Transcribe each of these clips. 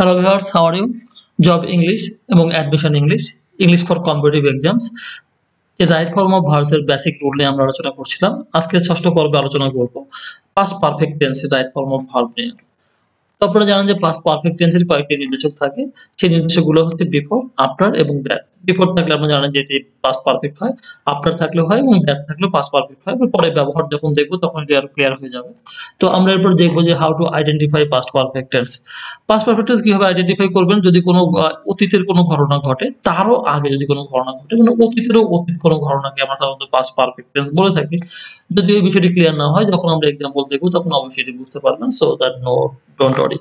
Hello viewers, how are you? Job English এবং admission English, English for competitive exams এর right form of verbs এর basic rule নিয়ে আমরা আলোচনা করছিলাম। আজকে ৬ষ্ঠ পর্বে আলোচনা করব পাস্ট পারফেক্ট টেন্স এর রাইট ফর্ম অফ ভার্ব নিয়ে। তো আপনারা জানেন যে পাস্ট পারফেক্ট টেন্সের কয়েকটি নির্দেশক থাকে। সেই নির্দেশকগুলো হচ্ছে বিফোর, আফটার এবং দ্যাট। বিফোর থাকলে আমরা জানেন যে এটি পাস্ট পারফেক্ট হয়, আফটার থাকলেও হয় এবং দ্যাট থাকলেও পাস্ট পারফেক্ট হয়। এর পরে ব্যবহার যখন দেখব তখন এটি আরো ক্লিয়ার হয়ে যাবে। তো আমরা এরপর দেখব যে how to identify past perfect tense. Past perfect tense কিভাবে আইডেন্টিফাই করবেন? যদি কোনো অতীতের কোনো ঘটনা ঘটে, তারও আগে যদি কোনো ঘটনা ঘটে, মানে অতীতেরও অতীত কোনো ঘটনাকে আমরা সাধারণত পাস্ট পারফেক্ট টেন্স বলে থাকি। যদি এই বিষয়টি ক্লিয়ার না হয়, যখন আমরা এক্সাম্পল দেখব তখন অবশ্যই এটি বুঝতে পারবেন। So that don't worry.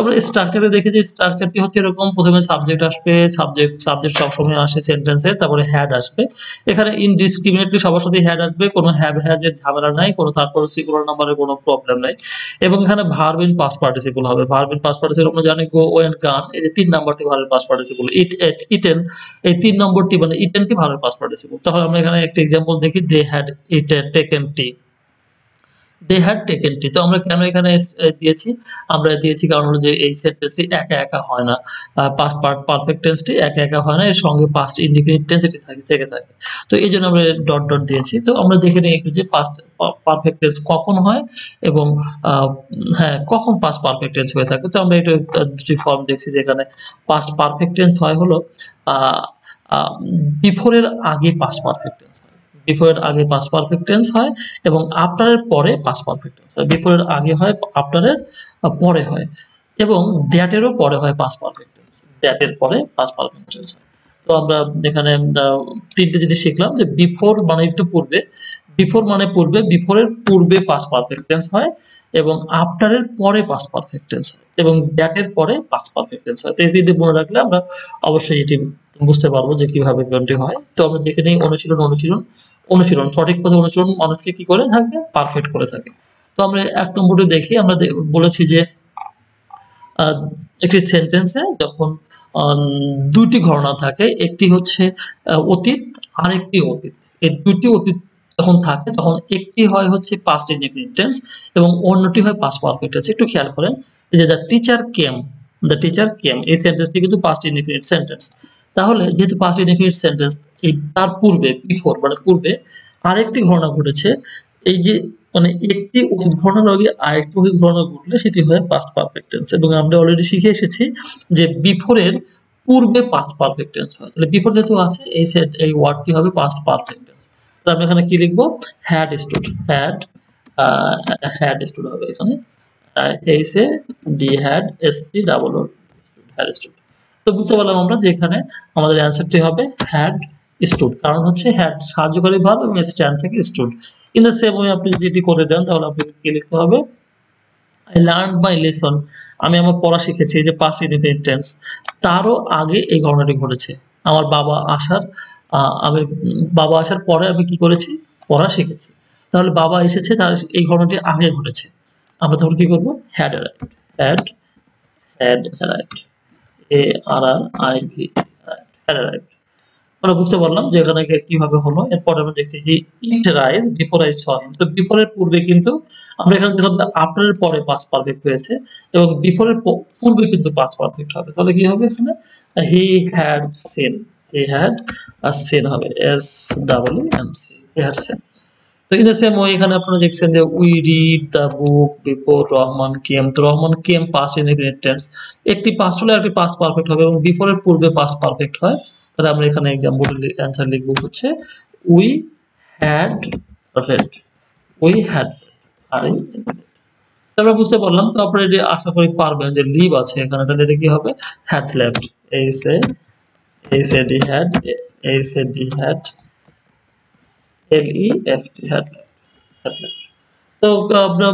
আমরা স্ট্রাকচারে দেখি যে স্ট্রাকচারটি হচ্ছে এরকম, প্রথমে সাবজেক্ট আসবে, সাবজেক্ট সবসময় আসে সেন্টেন্সে, তারপরে হ্যাড আসবে। এখানে ইনডিসক্রিমিনেটলি সবার সাথে হ্যাড আসবে, কোনো হ্যাভ হ্যাজ এর ঝামেলা নাই, কোনো তারপর সিঙ্গুলার নাম্বারের কোনো প্রবলেম নাই। এবং এখানে ভার্ব ইন পাস্ট পার্টিসিপল হবে। ভার্ব ইন পাস্ট পার্টিসিপল আমরা জানি গো, ওয়েন্ট, গান, এই যে ৩ নাম্বারটি ভার্বের পাস্ট পার্টিসিপল। ইট, এট, ইটেন, এই ৩ নম্বরটি মানে ইটেনটি ভার্বের পাস্ট পার্টিসিপল। তাহলে আমরা এখানে একটা এক্সাম্পল দেখি, they had eaten taken tea. They had taken tea. তো আমরা কেন এখানে দিয়েছি? আমরা দিয়েছি কারণ হলো যে এই সেন্টেন্সটি একা একা হয় না। পাস্ট পারফেক্ট টেন্সটি একা একা হয় না, এর সঙ্গে পাস্ট ইনডিফিনিট টেন্স এটি থেকে থাকে। তো এইজন্য আমরা ডট ডট দিয়েছি। তো আমরা দেখে নিই একটু যে পাস্ট পারফেক্ট টেন্স কখন হয় এবং হ্যাঁ, কখন পাস্ট পারফেক্ট টেন্স হয়ে থাকে। তো আমরা এটা দুটি ফর্ম দেখছি, যেখানে পাস্ট পারফেক্ট টেন্স হয় হলো আ আ বিফোর এর আগে পাস্ট পারফেক্ট টেন্স হয়। বিফোর এর আগে পাস্ট পারফেক্ট টেন্স হয় এবং আফটার এর পরে পাস্ট পারফেক্ট টেন্স হয়। বিফোর এর আগে হয়, আফটার এর পরে হয় এবং দ্যাট এরও পরে হয় পাস্ট পারফেক্ট টেন্স। দ্যাট এর পরে পাস্ট পারফেক্ট টেন্স হয়। তো আমরা এখানে ৩ টে জিনিস শিখলাম যে বিফোর মানে একটু পূর্বে, বিফোর মানে পূর্বে, বিফোর এর পূর্বে পাস্ট পারফেক্ট টেন্স হয় এবং আফটার এর পরে পাস্ট পারফেক্ট টেন্স হয় এবং দ্যাট এর পরে পাস্ট পারফেক্ট টেন্স হয়। তো এই ৩ মনে রাখলে আমরা অবশ্যই এটি বুঝতে পারবো যে কিভাবে কোনটি হয়। তো আমরা দেখে নেই অনুশীলন সঠিক পথে অনুসরণ মানুষকে কি করে থাকে? পারফেক্ট করে থাকে। তো আমরা ১ নম্বরটি দেখি, আমরা বলেছি যে আ একটি সেন্টেন্সে যখন আম ২ টি ঘটনা থাকে, একটি হচ্ছে অতীত, আরেকটি অতীত। এই ২ টি অতীত যখন থাকে তখন একটি হয় হচ্ছে পাস্ট ইনডিফিনিট টেন্স এবং অন্যটি হয় পাস্ট পারফেক্ট টেন্স। একটু খেয়াল করেন, এই যে দ্য টিচার কেম এই সেন্টেন্সটি কিন্তু পাস্ট ইনডিফিনিট সেন্টেন্স। তাহলে যেহেতু পাস্ট ইনডিফিনিট সেন্টেন্স, এই তার পূর্বে বিফোর মানে পূর্বে আরেকটি ঘটনা ঘটেছে। এই যে মানে একটি অতীত ঘটনার আগে আরেকটি অতীত ঘটনা ঘটলে সেটি হয় পাস্ট পারফেক্ট টেন্স এবং আমরা অলরেডি শিখে এসেছি যে বিফোর এর পূর্বে পাস্ট পারফেক্ট টেন্স হয়। তাহলে বিফোর যেহেতু আছে, এই ওয়ার্ডটি হবে পাস্ট পারফেক্ট টেন্স। তো আমরা এখানে কি লিখব? হ্যাড স্টুড, হ্যাড স্টুড হবে এখানে। H A D had S T double O had stood. তো বুঝতে পারলাম আমরা যে এখানে আমাদের অ্যান্সারটি হবে হ্যাড স্টুড। কারণ হচ্ছে হ্যাড সাহায্যকারী ভার্ব এবং স্ট্যান্ড থেকে stood. In the same way আপনি যেটি করতে যান তাহলে আপনাকে কি লিখতে হবে? I learned my lesson, আমি আমার পড়া শিখেছি, এই যে past indefinite tense, তারও আগে এই ঘটনাটি ঘটেছে। আমার বাবা আসার পরে আমি কি করেছি? পড়া শিখেছি। তাহলে বাবা এসেছে, তার এই ঘটনাটি আগে ঘটেছে। আমরা তখন কি করব? had arrived, had arrived, arrived, had arrived। আমরা বুঝতে পারলাম যে এখানে কিভাবে হলো। এরপরে আমরা দেখছি যে ইট রাইজ বিফোর আই স হিম। তো বিফোর এর পূর্বে কিন্তু আমরা এখানে দেখলাম যে আফটার এর পরে পাস্ট পারফেক্ট হয়েছে এবং বিফোর এর পূর্বে কিন্তু পাস্ট পারফেক্ট হবে। তাহলে কি হবে এখানে? He had seen, he had seen হবে, S double E N C, he had seen. তো ইন দ্য সেম ওয়ে এখানে আপনারা দেখছেন যে we read the book before Rahman came. তো Rahman came past indefinite tense. একটি পাস্ট হলে আরেকটি পাস্ট পারফেক্ট হবে এবং বিফোর এর পূর্বে পাস্ট পারফেক্ট হয়। তাহলে আমরা এখানে এক্সাম্পল অ্যান্সার লিখব হচ্ছে we had red, we had red. আমরা বুঝতে পারলাম। তো আপনারা এটি আশা করি পারবেন যে লিভ আছে এখানে, তাহলে এটা কি হবে? হ্যাড লেফট, এই সে D had, L E F T, had left. তো আমরা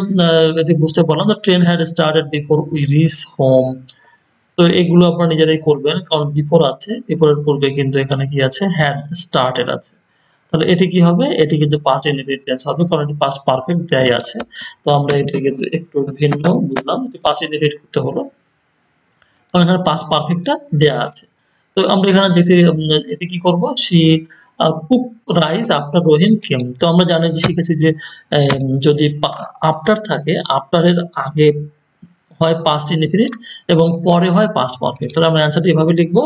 এটি বুঝতে পারলাম। The train had started before we reach home. তো এগুলো আপনারা নিজেরাই করবেন, কারণ বিফোর আছে, বিফোরের পূর্বে কিন্তু এখানে কি আছে? হ্যাড স্টার্টেড আছে। তাহলে এটি কি হবে? এটি কিন্তু পাস্ট ইনডিফিনিট টেন্স হবে, কারণ এটি পাস্ট পারফেক্ট দেয়াই আছে। তো আমরা এটি কিন্তু একটু ভিন্ন বুঝলাম, এটি পাস্ট ইনডিফিনিট করতে হলো কারণ এখানে পাস্ট পারফেক্টটা দেয়া আছে। তো আমরা এখানে দেখছি এটি কি করব? সি কুক রাইস আফটার রহিম কেম। তো আমরা শিখেছি যে যদি আফটার থাকে, আফটার এর আগে হয় পাস্ট ইনডিফিনিট এবং পরে হয় পাস্ট পারফেক্ট। তাহলে আমরা অ্যান্সারটা এভাবে লিখবো,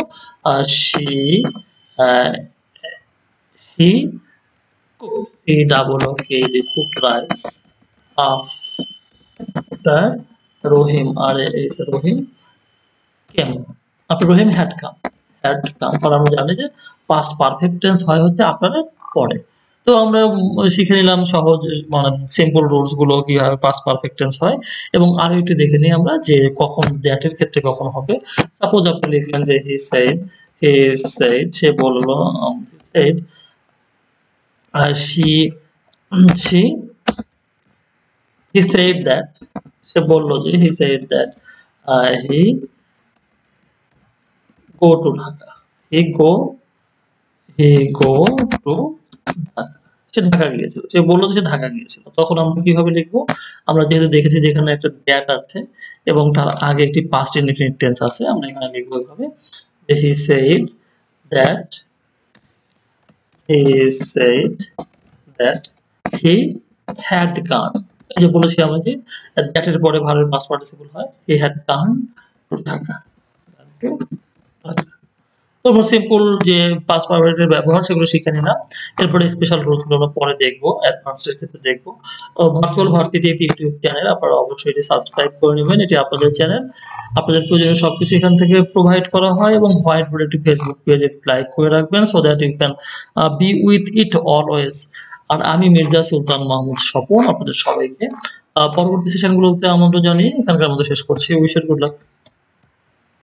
she she cooked, C-O-O-K-E-D, cooked rice after Rohim, Rohim came. After Rohim had come. কারণ আমরা জানি যে পাস্ট পারফেক্ট টেন্স হয় হচ্ছে আপনার পরে। তো আমরা শিখে নিলাম সহজ মানে সিম্পল রুলস গুলো কিভাবে পাস্ট পারফেক্ট টেন্স হয়, এবং আরো একটু দেখে নিই আমরা যে কখন দ্যাট এর ক্ষেত্রে কখন হবে। সাপোজ আপনি লিখলেন যে হি সেড সে বললো, said she she he said that সে বললো যে he said that he go to Dhaka, he go to Dhaka, সে ঢাকা গিয়েছিল, সে বললো যে সে ঢাকা গিয়েছিল। তখন আমরা কিভাবে লিখবো, আমরা যেহেতু দেখেছি যে এখানে একটা that আছে এবং তার আগে একটি past indefinite tense আছে, আমরা এখানে লিখবো এভাবে যে he said that he had gone, এই যে বলেছি আমরা যে that এর পরে ভার্বের past participle হয়, he had gone to Dhaka। তো আমরা সিম্পল যে পাস্ট পারফেক্টের ব্যবহার সেগুলো শিখে নিলাম। এরপরে স্পেশাল রুলস গুলো আমরা পরে দেখবো, অ্যাডভান্সড এর ক্ষেত্রে দেখবো। ভার্চুয়াল ভার্সিটি একটি ইউটিউব চ্যানেল, আপনারা অবশ্যই এটি সাবস্ক্রাইব করে নেবেন। এটি আপনাদের চ্যানেল, আপনাদের প্রয়োজনীয় সবকিছু এখান থেকে প্রোভাইড করা হয়, এবং হোয়াইট বোর্ডে একটি ফেসবুক পেজে লাইক করে রাখবেন so that you can be with it always. আর আমি মির্জা সুলতান মাহমুদ স্বপন আপনাদের সবাইকে পরবর্তী সেশনগুলোতে আমন্ত্রণ জানিয়ে এখানকার মতো শেষ করছি। Wish you good lakh.